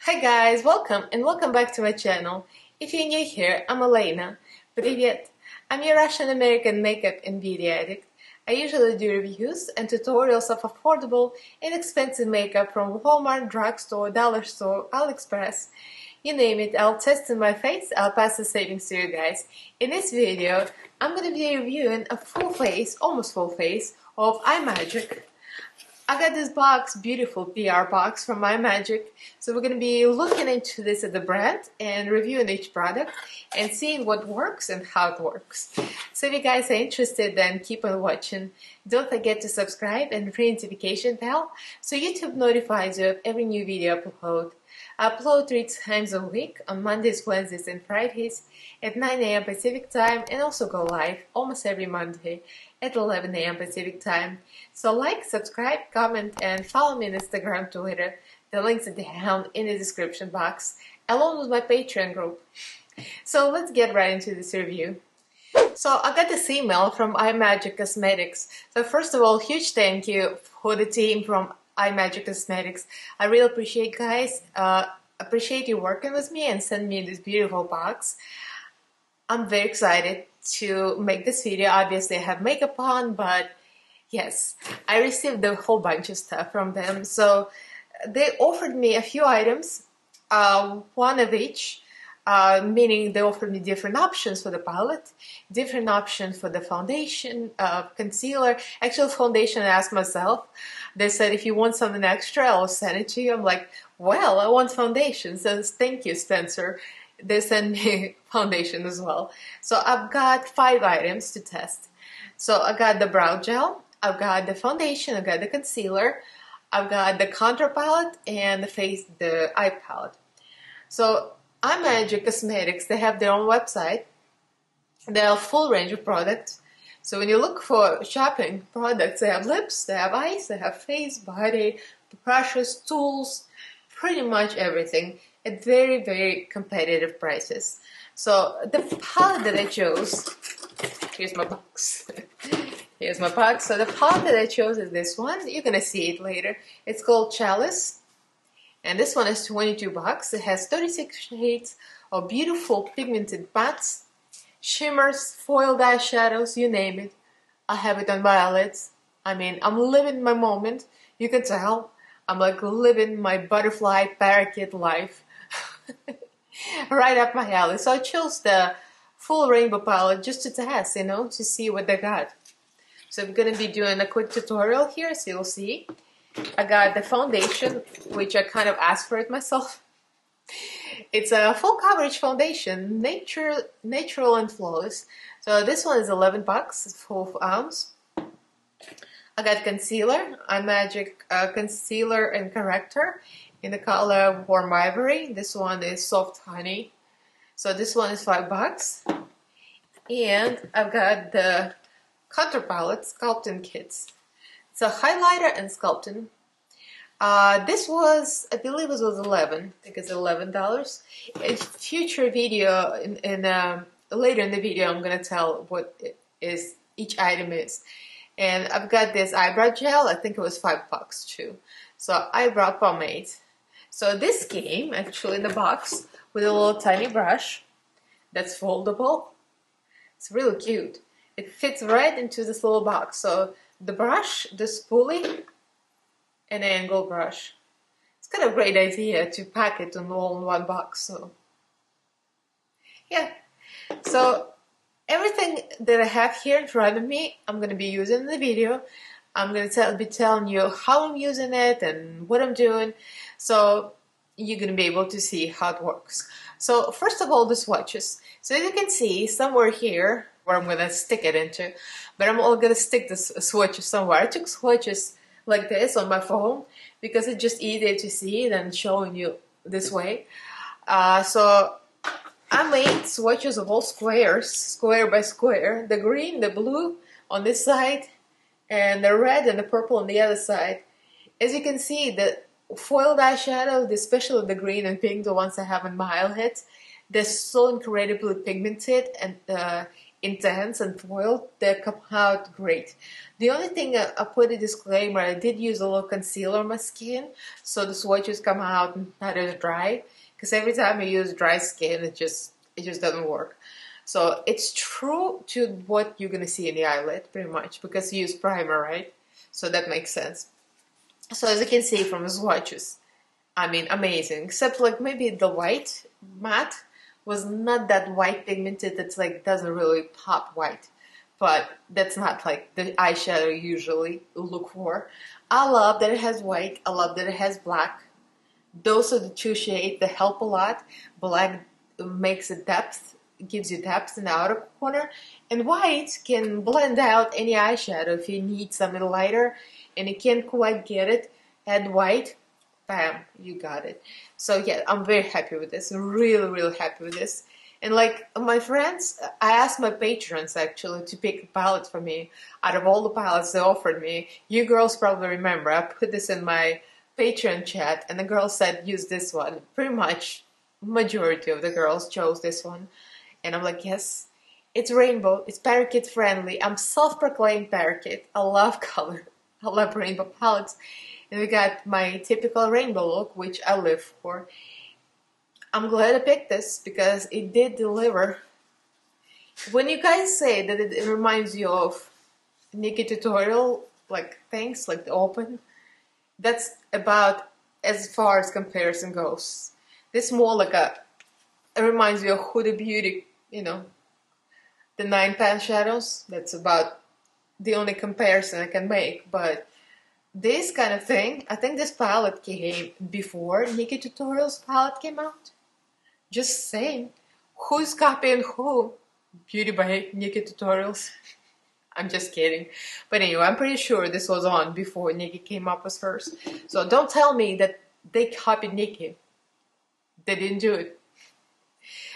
Hi guys, welcome and welcome back to my channel. If you're new here, I'm Elena. Привет! I'm your Russian-American makeup and beauty addict. I usually do reviews and tutorials of affordable, inexpensive makeup from Walmart, drugstore, dollar store, AliExpress. You name it, I'll test in my face, I'll pass the savings to you guys. In this video, I'm going to be reviewing a full face, almost full face, of Imagic. I got this box, beautiful PR box from Imagic. So we're going to be looking into this at the brand and reviewing each product and seeing what works and how it works. So if you guys are interested, then keep on watching. Don't forget to subscribe and ring notification bell so YouTube notifies you of every new video upload. I upload 3 times a week on Mondays, Wednesdays, and Fridays at 9 a.m. Pacific time, and also go live almost every Monday at 11 a.m. Pacific time. So like, subscribe, comment, and follow me on Instagram, Twitter. The links are down in the description box, along with my Patreon group. So let's get right into this review. So I got this email from Imagic Cosmetics. So first of all, huge thank you for the team from Imagic Cosmetics. I really appreciate guys. Appreciate you working with me and sending me this beautiful box. I'm very excited to make this video. Obviously I have makeup on, but yes, I received a whole bunch of stuff from them. So they offered me a few items, one of each, meaning they offered me different options for the palette, different options for the foundation, concealer. Actual foundation, I asked myself. They said, if you want something extra, I'll send it to you. I'm like, well, I want foundation. So thank you, Spencer. They sent me foundation as well. So I've got 5 items to test. So I got the brow gel, I've got the foundation, I've got the concealer, I've got the contour palette, and the eye palette. So Imagic Cosmetics, they have their own website. They have a full range of products. So when you look for shopping products, they have lips, they have eyes, they have face, body, brushes, tools, pretty much everything at very, very competitive prices. So the palette that I chose, here's my box. Here's my box. So the palette that I chose is this one. You're gonna see it later. It's called Chalice. And this one is 22 bucks. It has 36 shades of beautiful pigmented mattes, shimmers, foiled eyeshadows, you name it. I have it on my eyelids. I mean, I'm living my moment. You can tell. I'm like living my butterfly parakeet life. Right up my alley. So I chose the full rainbow palette just to test, you know, to see what they got. So I'm going to be doing a quick tutorial here, so you'll see. I got the foundation, which I kind of asked for it myself. It's a full coverage foundation, natural and flawless. So this one is 11 bucks, full ounce. I got concealer, Imagic concealer and corrector in the color Warm Ivory. This one is Soft Honey. So this one is 5 bucks. And I've got the contour palette, Sculpting Kits. It's a highlighter and sculpting. This was, I believe it was 11. I think it's $11. In future video, later in the video, I'm gonna tell what each item is. And I've got this eyebrow gel. I think it was 5 bucks too. So eyebrow pomade. So this came actually in the box with a little tiny brush that's foldable. It's really cute. It fits right into this little box. So the brush, the spoolie, and an angle brush. It's kind of a great idea to pack it all in one box. So yeah. So everything that I have here in front of me, I'm going to be using in the video. I'm going to be telling you how I'm using it and what I'm doing. So you're going to be able to see how it works. So first of all, the swatches. So as you can see, somewhere here, where I'm going to stick it into, but I'm all going to stick the swatches somewhere. I took swatches like this on my phone because it's just easier to see than showing you this way. So I made swatches of all squares, square by square, the green, the blue on this side, and the red and the purple on the other side. As you can see, the foiled eyeshadow, especially the green and pink, the ones I have in my eyelids, they're so incredibly pigmented and intense and foiled, they come out great. The only thing I put a disclaimer, I did use a little concealer on my skin, so the swatches come out not as dry. Because every time I use dry skin, it just doesn't work. So it's true to what you're gonna see in the eyelid, pretty much, because you use primer, right? So that makes sense. So as you can see from the swatches, I mean, amazing. Except like maybe the white matte was not that white pigmented. That's like doesn't really pop white, but that's not like the eyeshadow you usually look for. I love that it has white. I love that it has black. Those are the two shades that help a lot. Black makes a depth, gives you depth in the outer corner, and white can blend out any eyeshadow if you need something lighter and you can't quite get it. Add white, bam, you got it. So yeah, I'm very happy with this. Really, really happy with this. And like my friends, I asked my patrons actually to pick a palette for me out of all the palettes they offered me. You girls probably remember, I put this in my Patreon chat and the girl said use this one. Pretty much majority of the girls chose this one. And I'm like, yes, it's rainbow, it's parakeet friendly. I'm self-proclaimed parakeet. I love color. I love rainbow palettes. And we got my typical rainbow look, which I live for. I'm glad I picked this because it did deliver. When you guys say that it reminds you of Nikki tutorial, like things, like the open, that's about as far as comparison goes. This more like it reminds me of Huda Beauty, you know, the 9-pan shadows. That's about the only comparison I can make, but this kind of thing, I think this palette came before Nikki Tutorials palette came out. Just saying. Who's copying who? Beauty by Nikki Tutorials. I'm just kidding. But anyway, I'm pretty sure this was on before Nikki came up with hers. So don't tell me that they copied Nikki. They didn't do it.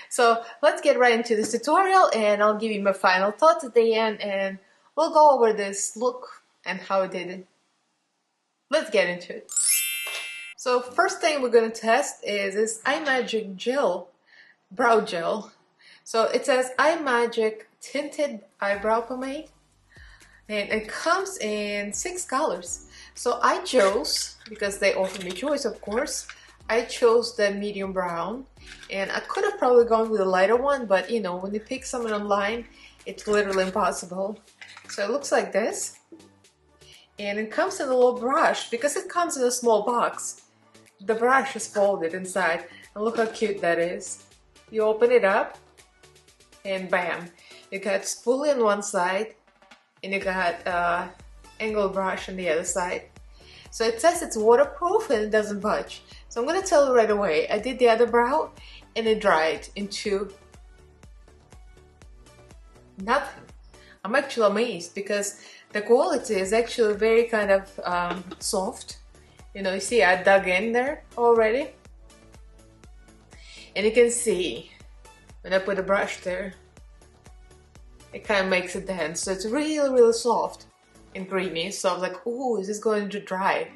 So let's get right into this tutorial and I'll give you my final thoughts at the end and we'll go over this look and how I did it. Let's get into it. So first thing we're going to test is this Imagic gel, brow gel. So it says Imagic tinted eyebrow pomade and it comes in 6 colors. So I chose, because they offered me choice of course, I chose the medium brown and I could have probably gone with a lighter one, but you know, when you pick someone online, it's literally impossible. So it looks like this. And it comes in a little brush, because it comes in a small box. The brush is folded inside, and look how cute that is. You open it up, and bam, you got spoolie on one side, and you got angle brush on the other side. So it says it's waterproof and it doesn't budge. So I'm gonna tell you right away, I did the other brow, and it dried into nothing. I'm actually amazed because the quality is actually very kind of soft. You know, you see I dug in there already. And you can see when I put a brush there, it kind of makes it dance. So it's really, really soft and creamy. So I was like, ooh, is this going to dry?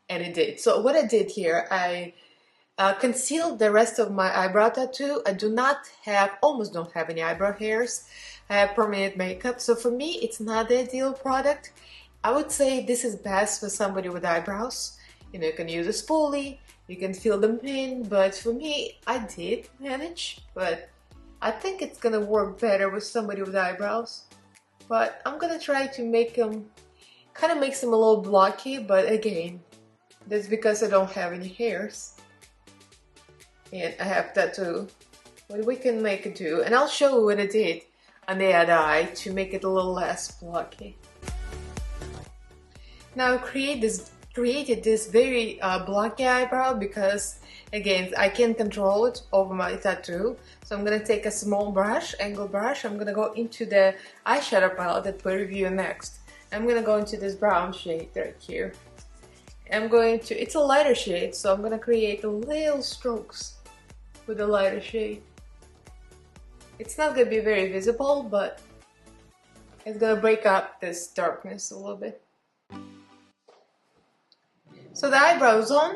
And it did. So what I did here, I concealed the rest of my eyebrow tattoo. I do not have, almost don't have any eyebrow hairs. I have permanent makeup, so for me it's not the ideal product. I would say this is best for somebody with eyebrows. You know, you can use a spoolie, you can fill them in, but for me, I did manage, but I think it's gonna work better with somebody with eyebrows. But I'm gonna try to make them, kind of makes them a little blocky, but again, that's because I don't have any hairs. And I have tattoo, but we can make it do, and I'll show you what I did on the other eye to make it a little less blocky. Now I created this very blocky eyebrow because again I can control it over my tattoo. So I'm gonna take a small brush, angle brush. I'm gonna go into the eyeshadow palette that we review next. I'm gonna go into this brown shade right here. I'm going to, it's a lighter shade, so I'm gonna create a little strokes with a lighter shade. It's not going to be very visible, but it's going to break up this darkness a little bit. So the eyebrow's on,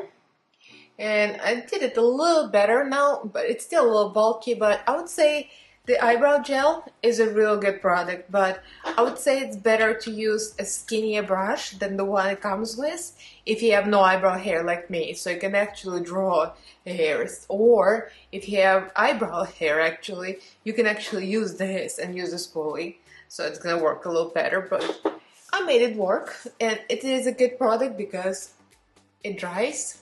and I did it a little better now, but it's still a little bulky, but I would say The eyebrow gel is a real good product, but I would say it's better to use a skinnier brush than the one it comes with if you have no eyebrow hair like me, so you can actually draw hairs. Or if you have eyebrow hair, actually, you can actually use this and use a spoolie, so it's gonna work a little better, but I made it work, and it is a good product because it dries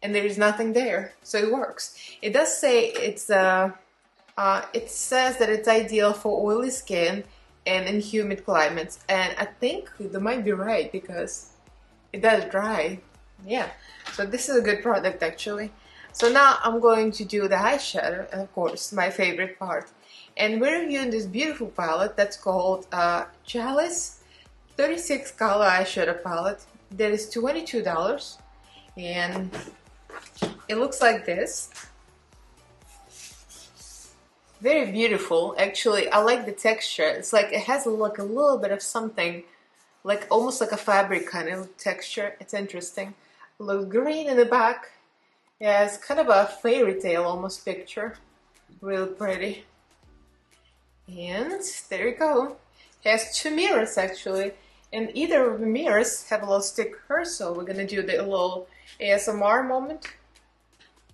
and there is nothing there, so it works. It does say it says that it's ideal for oily skin and in humid climates, and I think they might be right because it does dry. Yeah, so this is a good product actually. So now I'm going to do the eyeshadow, and of course my favorite part. And we're reviewing this beautiful palette that's called Chalice 36 color eyeshadow palette. That is $22, and it looks like this. Very beautiful, actually. I like the texture. It's like it has like a little bit of something, like almost like a fabric kind of texture. It's interesting. A little green in the back. Yeah, it's kind of a fairy tale almost picture. Really pretty. And there you go. It has two mirrors actually, and either of the mirrors have a little sticker. So we're gonna do the little ASMR moment.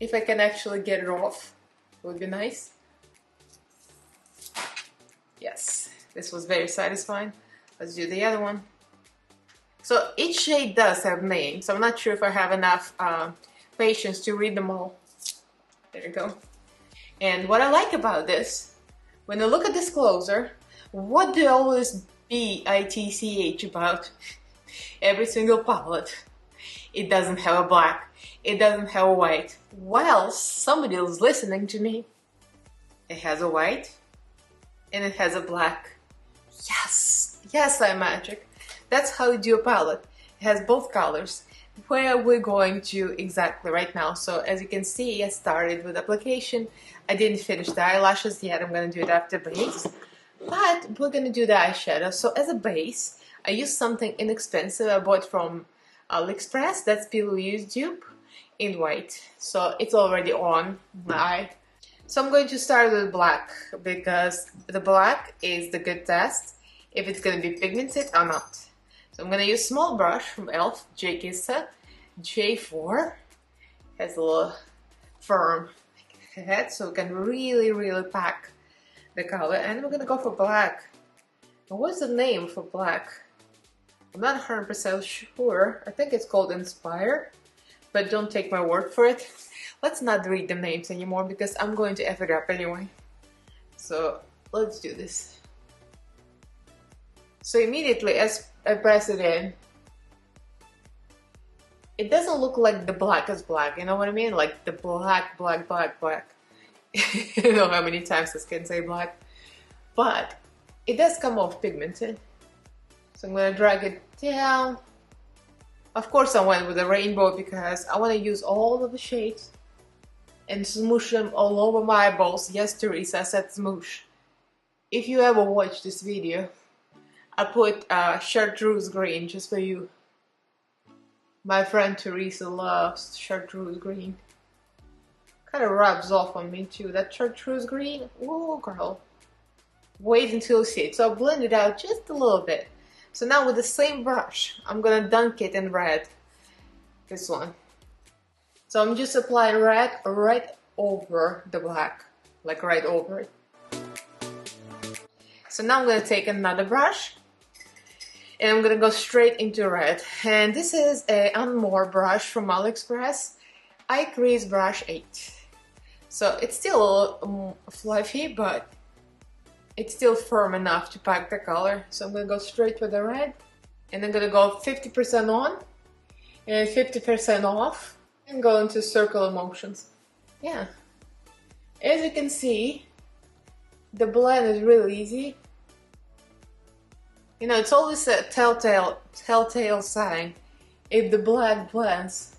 If I can actually get it off, it would be nice. Yes, this was very satisfying. Let's do the other one. So each shade does have names. I'm not sure if I have enough patience to read them all. There you go. And what I like about this, when I look at this closer, what do I always bitch about? Every single palette. It doesn't have a black. It doesn't have a white. Well, somebody is listening to me. It has a white. And it has a black. Yes, yes, Imagic. That's how you do a palette. It has both colors. Where we're going to exactly right now. So as you can see, I started with application. I didn't finish the eyelashes yet. I'm gonna do it after base. But we're gonna do the eyeshadow. So as a base, I used something inexpensive I bought from AliExpress. That's Pillows dupe in white. So it's already on my eye. So I'm going to start with black because the black is the good test if it's going to be pigmented or not. So I'm going to use small brush from e.l.f. J-Kissa J4. Has a little firm head, so we can really pack the color. And we're going to go for black. And what's the name for black? I'm not 100% sure. I think it's called Inspire, but don't take my word for it. Let's not read the names anymore because I'm going to F it up anyway. So let's do this. So immediately as I press it in, it doesn't look like the black is black, you know what I mean? Like the black. I don't know how many times this can say black. But it does come off pigmented. So I'm going to drag it down. Of course I went with a rainbow because I want to use all of the shades and smoosh them all over my eyeballs. Yes, Teresa, I said smoosh. If you ever watch this video, I put chartreuse green just for you. My friend Teresa loves chartreuse green. Kind of rubs off on me too. That chartreuse green, whoa girl. Wait until you see it. So I'll blend it out just a little bit. So now with the same brush, I'm gonna dunk it in red. This one. So I'm just applying red right over the black, like right over it. So now I'm gonna take another brush and I'm gonna go straight into red. And this is a Unmore brush from AliExpress, Eye Crease Brush 8. So it's still a little fluffy, but it's still firm enough to pack the color. So I'm gonna go straight with the red, and I'm gonna go 50% on and 50% off. And go into circular motions. Yeah. As you can see, the blend is really easy. You know, it's always a telltale sign. If the black blends,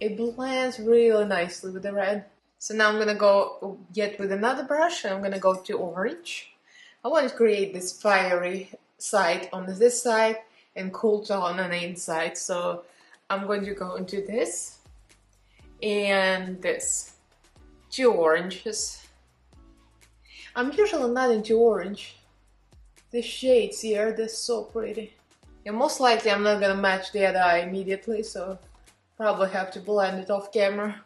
it blends really nicely with the red. So now I'm gonna go get with another brush and I'm gonna go to orange. I want to create this fiery side on this side and cool tone on the inside. So I'm going to go into this and this. two oranges. I'm usually not into orange. The shades here, they're so pretty. And most likely I'm not gonna match the other eye immediately, so probably have to blend it off camera.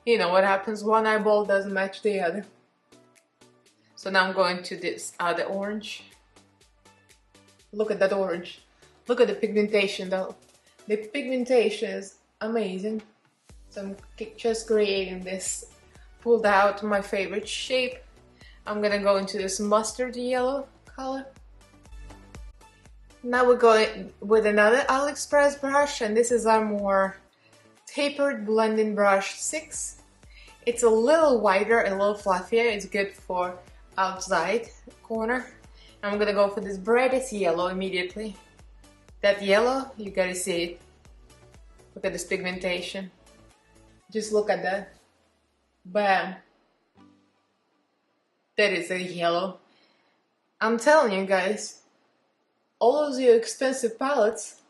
You know what happens, one eyeball doesn't match the other. So now I'm going to this other orange. Look at that orange. Look at the pigmentation though. The pigmentation is amazing. So I'm just creating this, pulled out my favorite shape. I'm gonna go into this mustard yellow color. Now we're going with another AliExpress brush, and this is our more tapered blending brush 6. It's a little wider, a little fluffier. It's good for outside corner. I'm gonna go for this brightest yellow immediately. That yellow, you gotta see it. Look at this pigmentation. Just look at that. Bam. That is a yellow. I'm telling you guys, all of your expensive palettes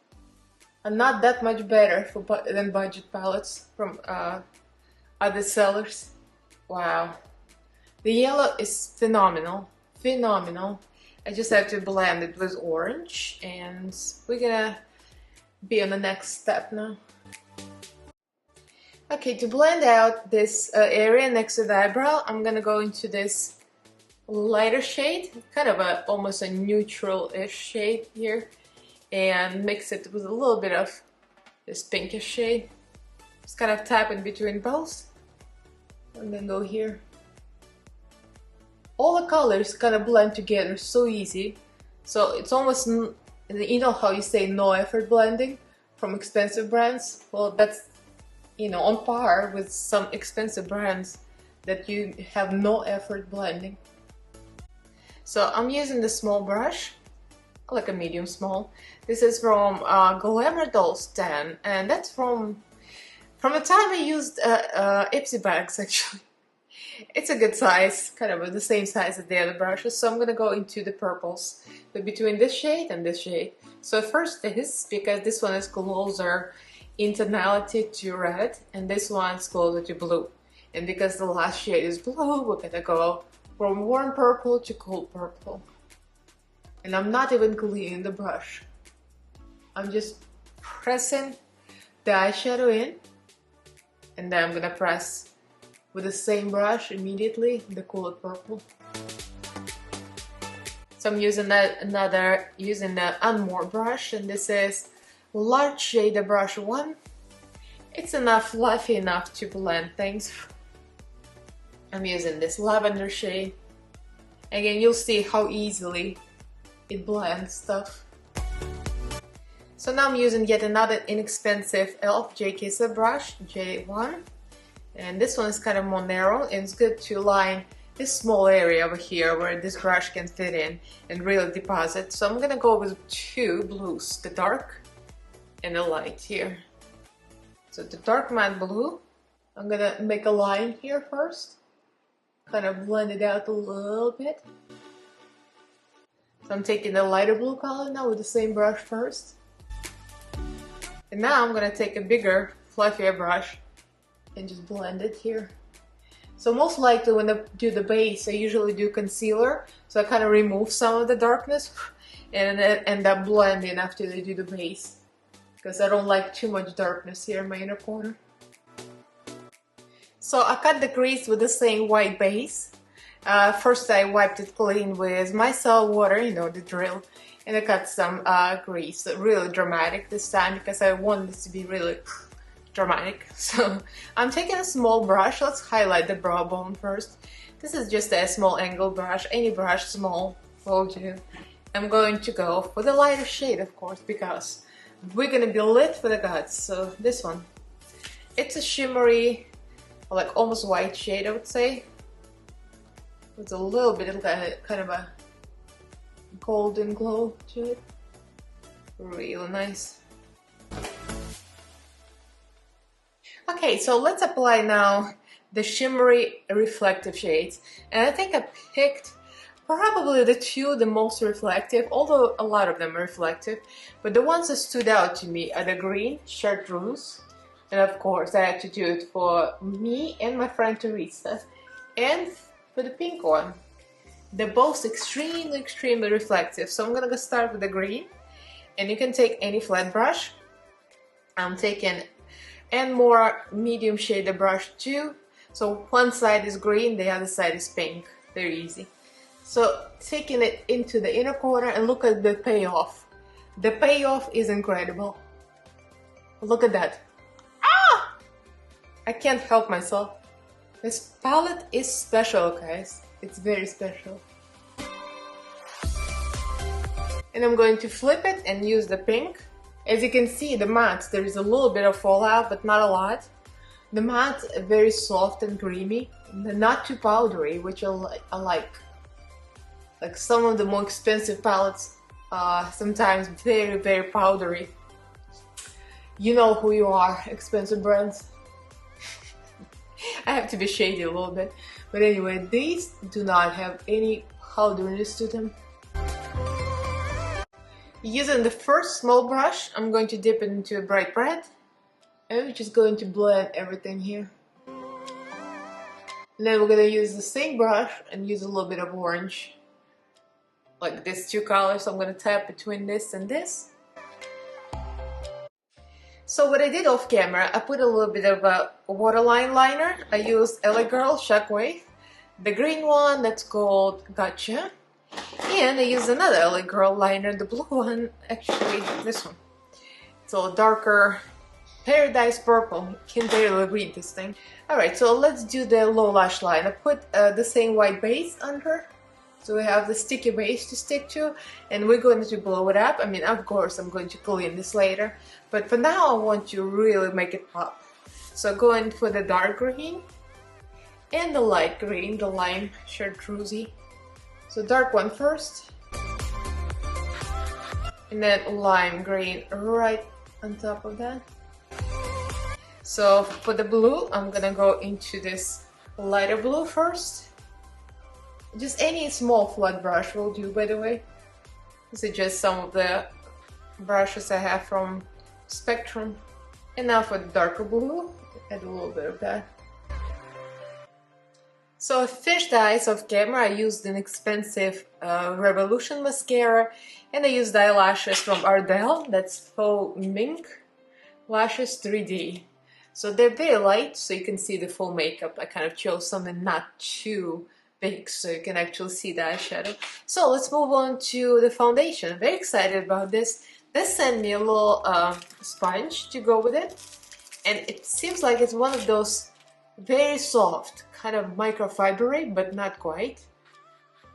are not that much better than budget palettes from other sellers. Wow. The yellow is phenomenal. Phenomenal. I just have to blend it with orange, and we're gonna be on the next step now. Okay, to blend out this area next to the eyebrow, I'm gonna go into this lighter shade, kind of almost a neutral-ish shade here, and mix it with a little bit of this pinkish shade. Just kind of tap in between both, and then go here. All the colors kind of blend together so easy, so it's almost, you know how you say no effort blending from expensive brands? Well, that's, you know, on par with some expensive brands that you have no effort blending. So I'm using the small brush, like a medium small. This is from Glamour Dolls 10, and that's from the time I used Ipsy bags actually. It's a good size, kind of the same size as the other brushes, so I'm gonna go into the purples, but between this shade and this shade. So first this, because this one is closer in tonality to red, and this one's closer to blue. And because the last shade is blue, we're gonna go from warm purple to cool purple. And I'm not even cleaning the brush. I'm just pressing the eyeshadow in, and then I'm gonna press with the same brush immediately the cooler purple. So I'm using the Unmore brush, and this is large shade brush 1. It's enough, fluffy enough to blend things. I'm using this lavender shade. Again, you'll see how easily it blends stuff. So now I'm using yet another inexpensive e.l.f. J. Kisser brush, J1. And this one is kind of more narrow, and it's good to line this small area over here where this brush can fit in and really deposit. So I'm gonna go with 2 blues, the dark and the light here. So the dark matte blue, I'm gonna make a line here first, kind of blend it out a little bit. So I'm taking the lighter blue color now with the same brush first. And now I'm gonna take a bigger, fluffier brush and just blend it here. So most likely when I do the base, I usually do concealer, so I kind of remove some of the darkness and then end up blending after I do the base, because I don't like too much darkness here in my inner corner. So I cut the crease with the same white base. First I wiped it clean with micellar water, you know, the drill, and I cut some grease, really dramatic this time because I want this to be really dramatic. So I'm taking a small brush. Let's highlight the brow bone first. This is just a small angle brush, any brush small will do. I'm going to go for the lighter shade, of course, because we're gonna be lit for the gods. So this one, it's a shimmery, like almost white shade, I would say. With a little bit of kind of a golden glow to it. Really nice. Okay, so let's apply now the shimmery reflective shades. And I think I picked probably the most reflective, although a lot of them are reflective. But the ones that stood out to me are the green chartreuse. And of course, I had to do it for me and my friend Teresa. and for the pink one. They're both extremely reflective. So I'm gonna start with the green, and you can take any flat brush. I'm taking and more medium shaded brush too. So one side is green, the other side is pink. Very easy. So taking it into the inner corner and look at the payoff. The payoff is incredible. Look at that. Ah! I can't help myself. This palette is special, guys. It's very special. And I'm going to flip it and use the pink. As you can see, the matte, there is a little bit of fallout, but not a lot. The matte is very soft and creamy, not too powdery, which I like. Like some of the more expensive palettes are sometimes very powdery. You know who you are, expensive brands. I have to be shady a little bit. But anyway, these do not have any powderiness to them. Using the first small brush, I'm going to dip it into a bright red. And we're just going to blend everything here. And then we're going to use the same brush and use a little bit of orange. Like these two colors, I'm going to tap between this and this. So what I did off camera, I put a little bit of a waterline liner. I used LA Girl Shockwave. The green one, that's called Gotcha. And I used another LA Girl liner, the blue one, actually this one. It's a little darker, Paradise Purple. You can barely read this thing. Alright, so let's do the low lash line. I put the same white base under. So we have the sticky base to stick to, and we're going to blow it up. I mean, of course, I'm going to clean this later, but for now, I want to really make it pop. So going for the dark green and the light green, the lime chartreusey. So dark one first, and then lime green right on top of that. So for the blue, I'm gonna go into this lighter blue first. Just any small flat brush will do, by the way. This is just some of the brushes I have from Spectrum. And now for the darker blue, add a little bit of that. So I finished the eyes off camera. I used an expensive Revolution mascara, and I used eyelashes from Ardell. That's Faux Mink Lashes 3D. So they're very light, so you can see the full makeup. I kind of chose something not too big, so you can actually see the eyeshadow. So let's move on to the foundation. I'm very excited about this. They sent me a little sponge to go with it, and it seems like it's one of those very soft, kind of microfibery, but not quite.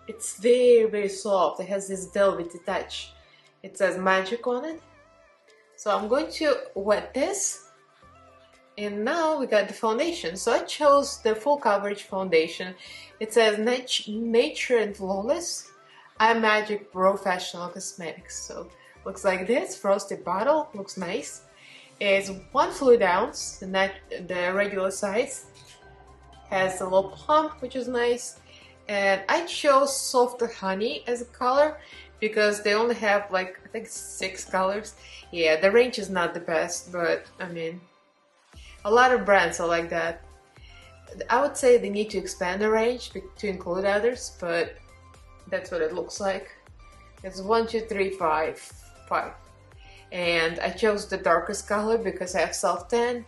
It's very soft. It has this velvety touch. It says Magic on it. So I'm going to wet this. And now we got the foundation. So I chose the full coverage foundation. It says Nature and Flawless Imagic Professional Cosmetics. So looks like this, frosted bottle, looks nice. It's 1 fluid ounce, the regular size. Has a little pump, which is nice. And I chose Softer Honey as a color because they only have like, I think 6 colors. Yeah, the range is not the best, but I mean, a lot of brands are like that. I would say they need to expand the range to include others, but that's what it looks like. It's 1, 2, 3, 5. And I chose the darkest color because I have self tan.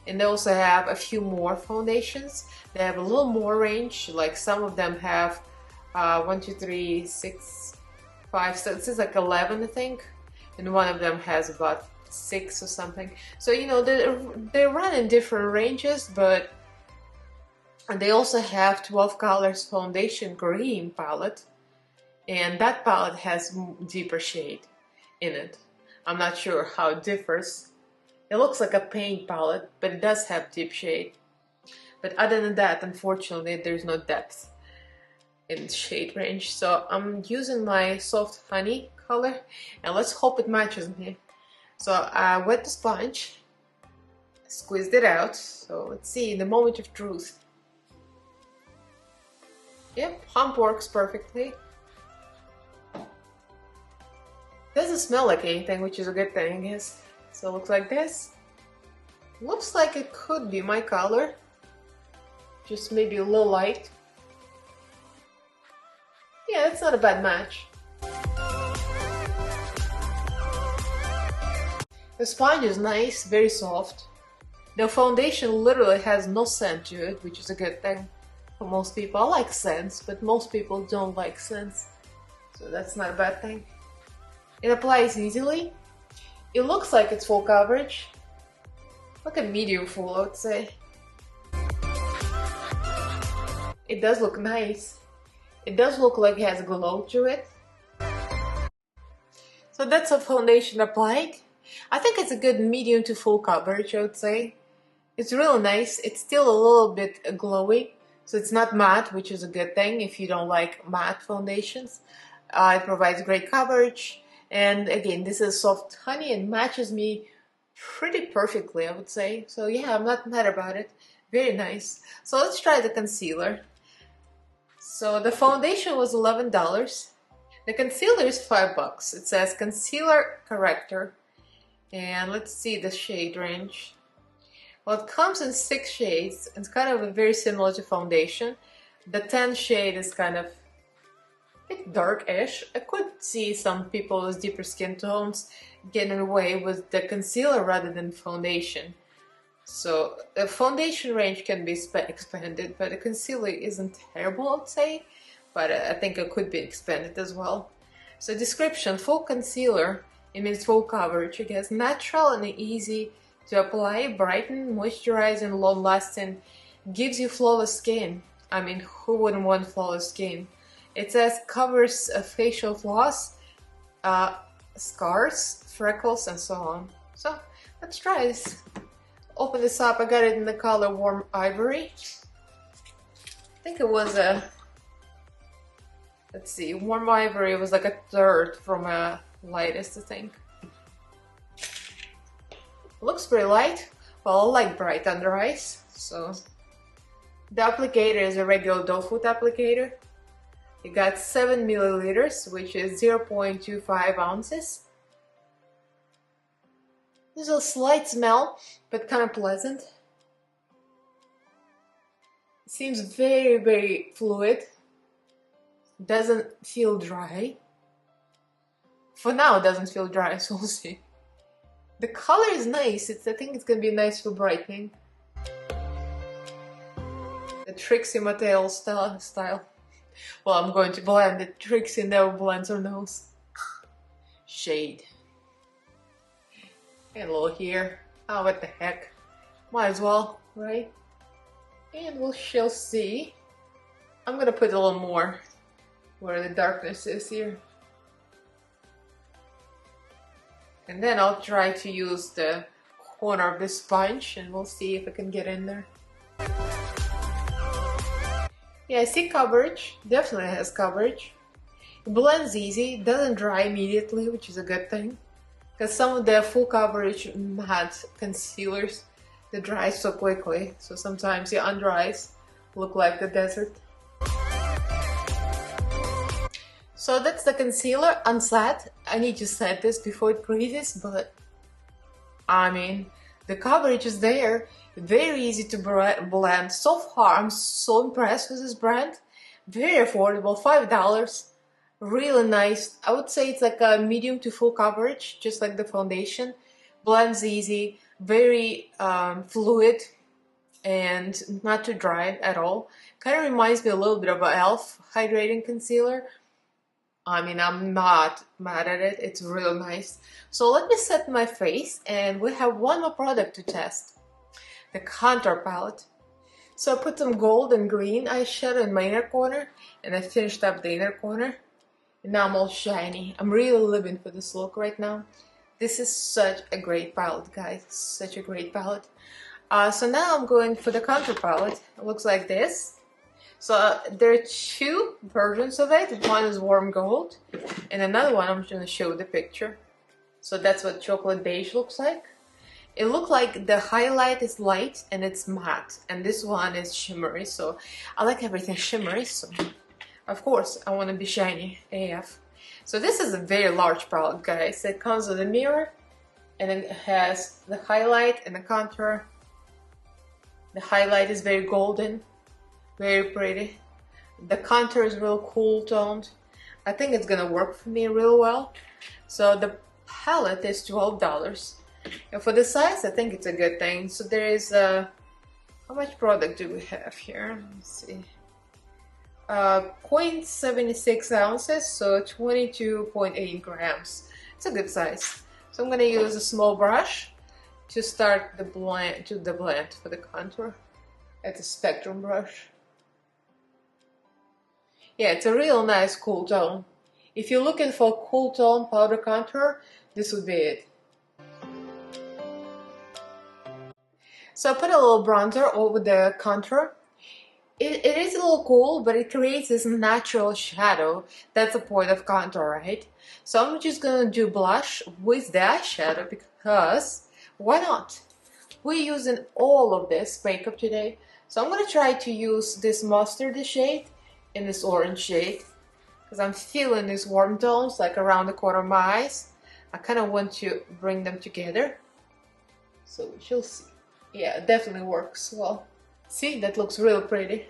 And they also have a few more foundations. They have a little more range, like some of them have 1, 2, 3, 6, 5, so this is like 11, I think. And one of them has about 6 or something. So, you know, they run in different ranges, but they also have 12 colors foundation green palette. And that palette has deeper shade in it. I'm not sure how it differs. It looks like a paint palette, but it does have deep shade. But other than that, unfortunately, there's no depth in shade range. So I'm using my Soft Honey color, and let's hope it matches me. So I wet the sponge, squeezed it out. So let's see, the moment of truth. Yep, pump works perfectly. Doesn't smell like anything, which is a good thing, I guess. So it looks like this. Looks like it could be my color. Just maybe a little light. it's not a bad match. The sponge is nice, very soft. The foundation literally has no scent to it, which is a good thing for most people. I like scents, but most people don't like scents, so that's not a bad thing. It applies easily. It looks like it's full coverage, like a medium full, I would say. It does look nice. It does look like it has glow to it. So that's a foundation applied. I think it's a good medium to full coverage, I would say. It's really nice. It's still a little bit glowy, so it's not matte, which is a good thing if you don't like matte foundations. It provides great coverage, and again, this is soft honey and matches me pretty perfectly, I would say. So yeah, I'm not mad about it. Very nice. So let's try the concealer. So the foundation was $11. The concealer is $5. It says concealer corrector. And let's see the shade range. Well, it comes in 6 shades. It's kind of very similar to foundation. The 10 shade is kind of a bit dark-ish. I could see some people with deeper skin tones getting away with the concealer rather than foundation. So the foundation range can be expanded, but the concealer isn't terrible, I'd say. But I think it could be expanded as well. So description, full concealer. It means full coverage. It gets natural and easy to apply, brighten, moisturize, and long-lasting. Gives you flawless skin. I mean, who wouldn't want flawless skin? It says covers facial flaws, scars, freckles, and so on. So let's try this. Open this up. I got it in the color Warm Ivory. I think it was a, let's see, Warm Ivory was like a third from a lightest, I think. Looks pretty light. Well, I like bright under eyes, so the applicator is a regular doe foot applicator. It got 7 milliliters, which is 0.25 ounces. There's a slight smell, but kind of pleasant. It seems very, very fluid. Doesn't feel dry. For now, it doesn't feel dry, so we'll see. The color is nice. I think it's gonna be nice for brightening. The Trixie Mattel style. Well, I'm going to blend it. Trixie never blends her nose. Shade. And a little here. Oh, what the heck. Might as well, right? And we shall see. I'm gonna put a little more where the darkness is here. And then I'll try to use the corner of the sponge and we'll see if I can get in there. Yeah, I see coverage. Definitely has coverage. It blends easy. It doesn't dry immediately, which is a good thing. Because some of the full coverage matte concealers, they dry so quickly. So sometimes your under eyes look like the desert. So that's the concealer, unset. I need to set this before it creases, but I mean, the coverage is there. Very easy to blend. So far, I'm so impressed with this brand. Very affordable, $5. Really nice. I would say it's like a medium to full coverage, just like the foundation. Blends easy, very fluid, and not too dry at all. Kind of reminds me a little bit of an e.l.f. hydrating concealer. I mean, I'm not mad at it. It's real nice. So let me set my face, and we have one more product to test. The contour palette. So I put some gold and green eyeshadow in my inner corner, and I finished up the inner corner. And now I'm all shiny. I'm really living for this look right now. This is such a great palette, guys. Such a great palette. So now I'm going for the contour palette. It looks like this. So there are 2 versions of it. One is warm gold, and another one I'm going to show the picture. So that's what chocolate beige looks like. It looks like the highlight is light and it's matte, and this one is shimmery. So I like everything shimmery, so of course I want to be shiny AF. So this is a very large palette, guys. It comes with a mirror, and it has the highlight and the contour. The highlight is very golden. Very pretty. The contour is real cool toned. I think it's gonna work for me real well. So the palette is $12. And for the size, I think it's a good thing. So there is how much product do we have here? Let's see. 0.76 ounces, so 22.8 grams. It's a good size. So I'm gonna use a small brush to start the blend, for the contour. It's a spectrum brush. Yeah, it's a real nice cool tone. If you're looking for cool tone powder contour, this would be it. So I put a little bronzer over the contour. It is a little cool, but it creates this natural shadow. That's the point of contour, right? So I'm just gonna do blush with the eyeshadow because why not? We're using all of this makeup today. So I'm gonna try to use this mustardy shade in this orange shade because I'm feeling these warm tones like around the corner of my eyes. I kind of want to bring them together. So we shall see. Yeah, it definitely works well. See, that looks real pretty.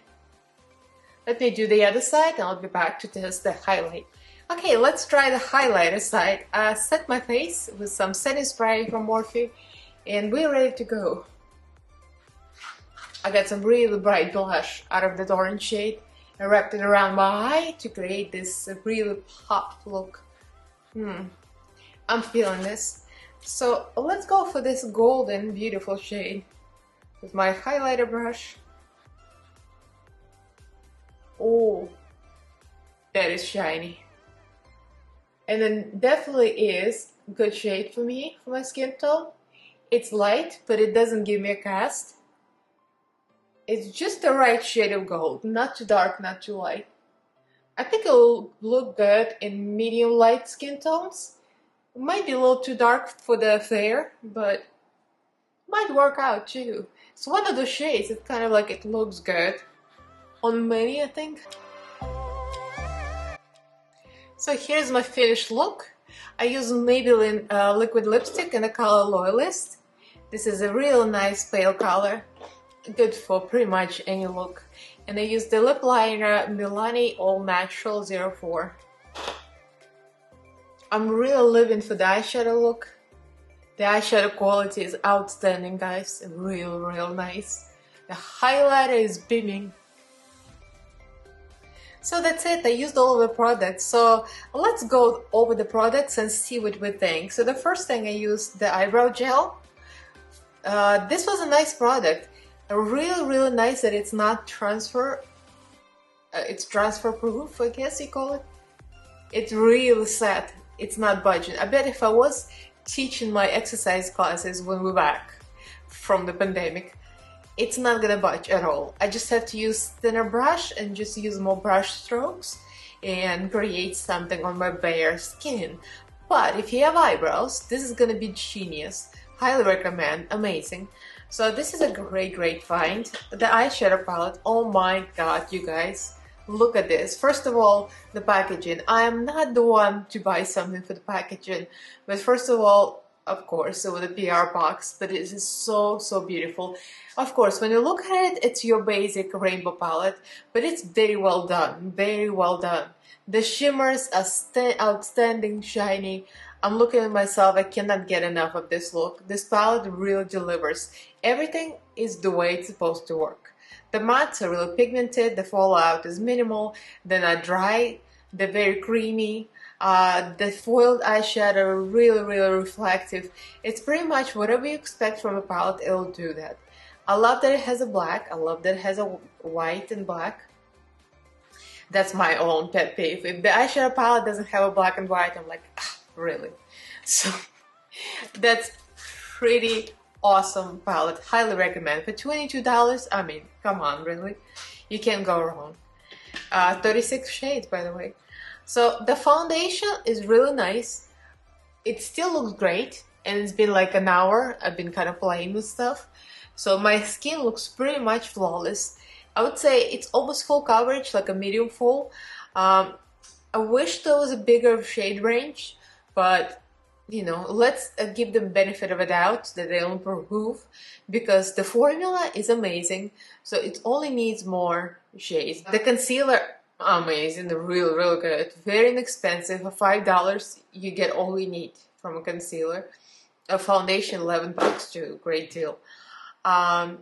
Let me do the other side and I'll be back to test the highlight. Okay, let's try the highlighter side. I set my face with some setting spray from Morphe and we're ready to go. I got some really bright blush out of that orange shade and wrapped it around my eye to create this really pop look. I'm feeling this. So let's go for this golden beautiful shade with my highlighter brush. Oh, that is shiny. And then definitely is a good shade for me, for my skin tone. It's light, but it doesn't give me a cast. It's just the right shade of gold, not too dark, not too light. I think it'll look good in medium light skin tones. It might be a little too dark for the fair, but might work out too. It's one of the shades, it's kind of like it looks good on many, I think. So here's my finished look. I use Maybelline liquid lipstick in the color Loyalist. This is a real nice pale color, good for pretty much any look. And I use the lip liner Milani All Natural 04. I'm really living for the eyeshadow look. The eyeshadow quality is outstanding, guys. Real nice. The highlighter is beaming. So that's it. I used all of the products. So let's go over the products and see what we think. So the first thing I used the eyebrow gel. This was a nice product. Really nice that it's not transfer. It's transfer proof, I guess you call it. It's really set. It's not budging. I bet if I was teaching my exercise classes when we're back from the pandemic, it's not gonna budge at all. I just have to use thinner brush and just use more brush strokes and create something on my bare skin. But if you have eyebrows, this is gonna be genius. Highly recommend, amazing. So this is a great find. The eyeshadow palette, oh my god, you guys. Look at this. First of all, the packaging. I am not the one to buy something for the packaging, but first of all, of course, with a PR box, but it is so beautiful. Of course, when you look at it, it's your basic rainbow palette, but it's very well done, very well done. The shimmers are outstanding, shiny. I'm looking at myself, I cannot get enough of this look. This palette really delivers. Everything is the way it's supposed to work. The mattes are really pigmented, the fallout is minimal, they're not dry, they're very creamy. The foiled eyeshadow really reflective. It's pretty much whatever you expect from a palette, it'll do that. I love that it has a black, I love that it has a white and black. That's my own pet peeve. If the eyeshadow palette doesn't have a black and white, I'm like, ah, really? So that's pretty awesome palette. Highly recommend. For $22, I mean, come on, really? You can't go wrong. 36 shades, by the way. So the foundation is really nice. It still looks great, and it's been like an hour. I've been kind of playing with stuff. So my skin looks pretty much flawless. I would say it's almost full coverage, like a medium full. I wish there was a bigger shade range, but you know, let's give them benefit of a doubt that they'll improve, because the formula is amazing. So it only needs more shades. The concealer Amazing, real good. Very inexpensive. For $5, you get all you need from a concealer. A foundation, $11 too. Great deal. Um,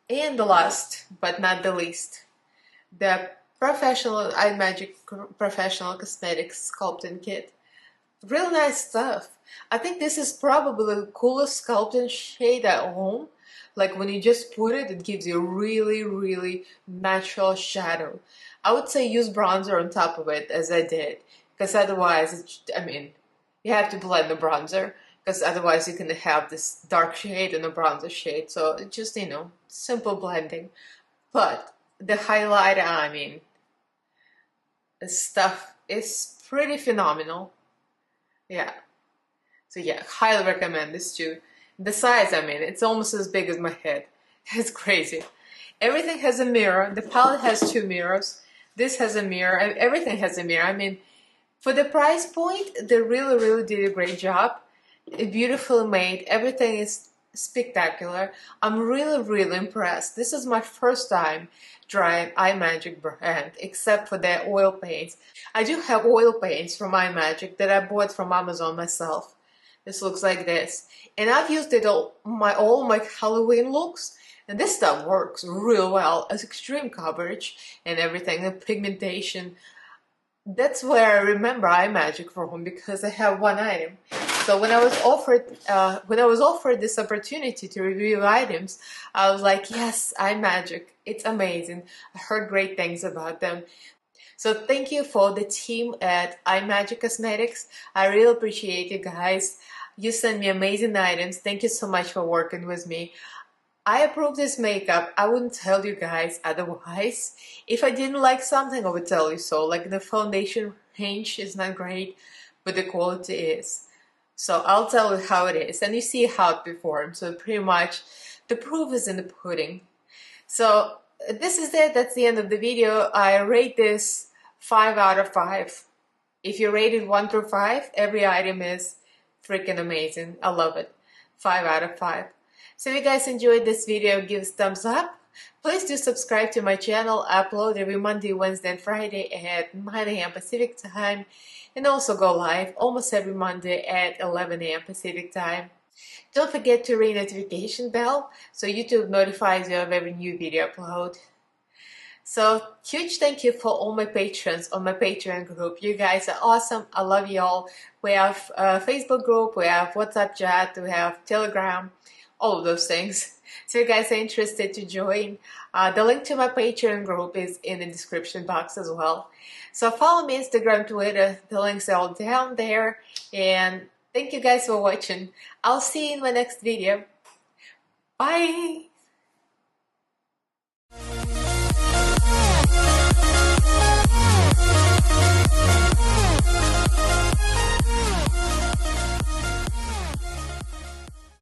and the last, but not the least, the professional Imagic Professional Cosmetics Sculpting Kit. Real nice stuff. I think this is probably the coolest sculpting shade at home. Like when you just put it, it gives you a really natural shadow. I would say use bronzer on top of it as I did, because otherwise, I mean, you have to blend the bronzer, because otherwise you can have this dark shade and a bronzer shade. So it just, simple blending. But the highlighter, I mean, the stuff is pretty phenomenal. Yeah. So yeah, highly recommend this too. The size, I mean, it's almost as big as my head. It's crazy. Everything has a mirror. The palette has 2 mirrors. This has a mirror. Everything has a mirror. I mean, for the price point, they really did a great job. Beautifully made. Everything is spectacular. I'm really impressed. This is my first time trying Imagic brand, except for their oil paints. I do have oil paints from Imagic that I bought from Amazon myself. This looks like this. And I've used it all my Halloween looks. And this stuff works real well. It's extreme coverage and everything, the pigmentation. That's where I remember Imagic from, because I have one item. So when I was offered this opportunity to review items, I was like, yes, Imagic. It's amazing. I heard great things about them. So thank you for the team at Imagic Cosmetics. I really appreciate you guys. You send me amazing items. Thank you so much for working with me. I approve this makeup. I wouldn't tell you guys otherwise. If I didn't like something, I would tell you so. Like the foundation range is not great, but the quality is. So I'll tell you how it is, and you see how it performs. So pretty much the proof is in the pudding. So this is it. That's the end of the video. I rate this 5 out of 5. If you rate it 1 through 5, every item is freaking amazing. I love it. 5 out of 5. So if you guys enjoyed this video, give us a thumbs up. Please do subscribe to my channel. I upload every Monday, Wednesday, and Friday at 9 a.m. Pacific time. And also go live almost every Monday at 11 a.m. Pacific time. Don't forget to ring the notification bell so YouTube notifies you of every new video upload. So huge thank you for all my patrons on my Patreon group. You guys are awesome. I love you all. We have a Facebook group, we have WhatsApp chat, we have Telegram, all of those things. So if you guys are interested to join, the link to my Patreon group is in the description box as well. So follow me Instagram, Twitter, the links are all down there. And thank you guys for watching. I'll see you in my next video. Bye!